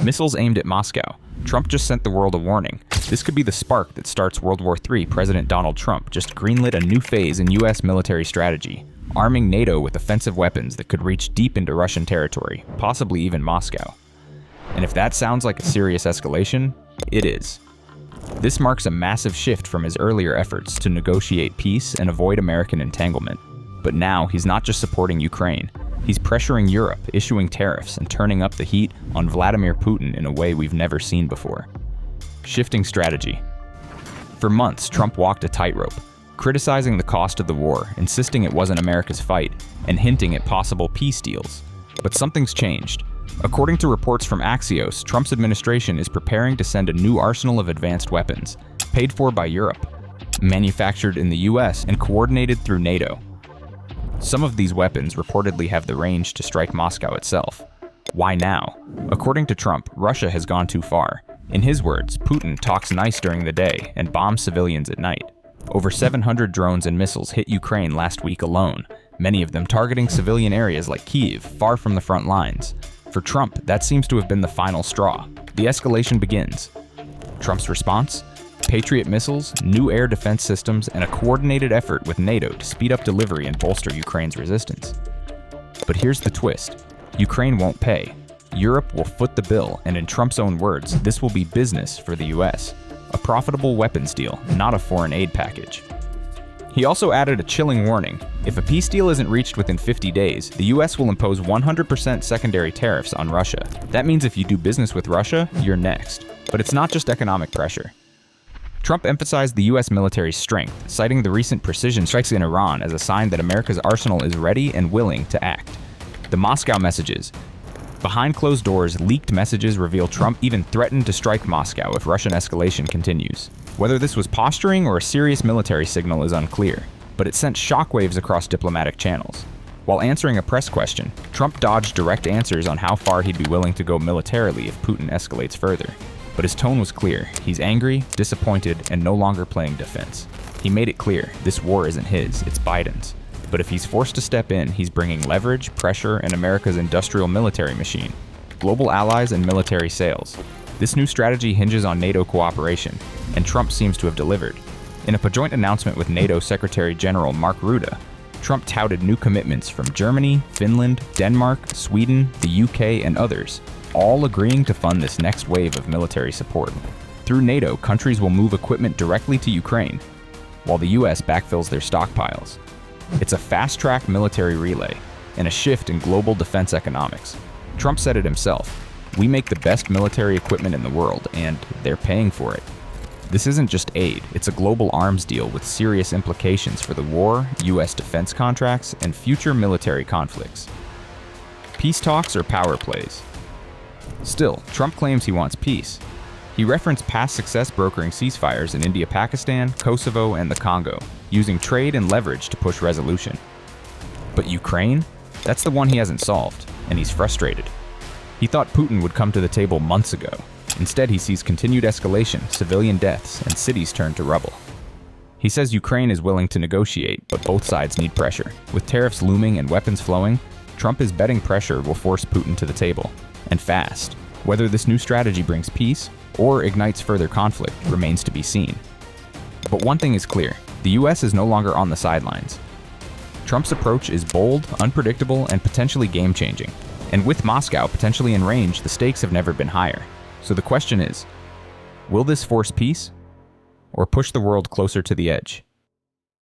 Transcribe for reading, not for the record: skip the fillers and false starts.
Missiles aimed at Moscow. Trump just sent the world a warning. This could be the spark that starts World War III. President Donald Trump just greenlit a new phase in U.S. military strategy, arming NATO with offensive weapons that could reach deep into Russian territory, possibly even Moscow. And if that sounds like a serious escalation, it is. This marks a massive shift from his earlier efforts to negotiate peace and avoid American entanglement. But now he's not just supporting Ukraine. He's pressuring Europe, issuing tariffs, and turning up the heat on Vladimir Putin in a way we've never seen before. Shifting strategy. For months, Trump walked a tightrope, criticizing the cost of the war, insisting it wasn't America's fight, and hinting at possible peace deals. But something's changed. According to reports from Axios, Trump's administration is preparing to send a new arsenal of advanced weapons, paid for by Europe, manufactured in the US and coordinated through NATO. Some of these weapons reportedly have the range to strike Moscow itself. Why now? According to Trump, Russia has gone too far. In his words, Putin talks nice during the day and bombs civilians at night. Over 700 drones and missiles hit Ukraine last week alone, many of them targeting civilian areas like Kyiv, far from the front lines. For Trump, that seems to have been the final straw. The escalation begins. Trump's response? Patriot missiles, new air defense systems, and a coordinated effort with NATO to speed up delivery and bolster Ukraine's resistance. But here's the twist. Ukraine won't pay. Europe will foot the bill, and in Trump's own words, this will be business for the US. A profitable weapons deal, not a foreign aid package. He also added a chilling warning. If a peace deal isn't reached within 50 days, the US will impose 100% secondary tariffs on Russia. That means if you do business with Russia, you're next. But it's not just economic pressure. Trump emphasized the US military's strength, citing the recent precision strikes in Iran as a sign that America's arsenal is ready and willing to act. The Moscow messages. Behind closed doors, leaked messages reveal Trump even threatened to strike Moscow if Russian escalation continues. Whether this was posturing or a serious military signal is unclear, but it sent shockwaves across diplomatic channels. While answering a press question, Trump dodged direct answers on how far he'd be willing to go militarily if Putin escalates further. But his tone was clear. He's angry, disappointed, and no longer playing defense. He made it clear, this war isn't his, it's Biden's. But if he's forced to step in, he's bringing leverage, pressure, and America's industrial military machine, global allies, and military sales. This new strategy hinges on NATO cooperation, and Trump seems to have delivered. In a joint announcement with NATO Secretary General Mark Rutte, Trump touted new commitments from Germany, Finland, Denmark, Sweden, the UK, and others, all agreeing to fund this next wave of military support. Through NATO, countries will move equipment directly to Ukraine, while the US backfills their stockpiles. It's a fast-track military relay, and a shift in global defense economics. Trump said it himself, "We make the best military equipment in the world, and they're paying for it." This isn't just aid, it's a global arms deal with serious implications for the war, US defense contracts, and future military conflicts. Peace talks or power plays? Still, Trump claims he wants peace. He referenced past success brokering ceasefires in India, Pakistan, Kosovo, and the Congo, using trade and leverage to push resolution. But Ukraine? That's the one he hasn't solved, and he's frustrated. He thought Putin would come to the table months ago. Instead, he sees continued escalation, civilian deaths, and cities turned to rubble. He says Ukraine is willing to negotiate, but both sides need pressure. With tariffs looming and weapons flowing, Trump is betting pressure will force Putin to the table. And fast. Whether this new strategy brings peace or ignites further conflict remains to be seen. But one thing is clear, the US is no longer on the sidelines. Trump's approach is bold, unpredictable, and potentially game-changing. And with Moscow potentially in range, the stakes have never been higher. So the question is, will this force peace or push the world closer to the edge?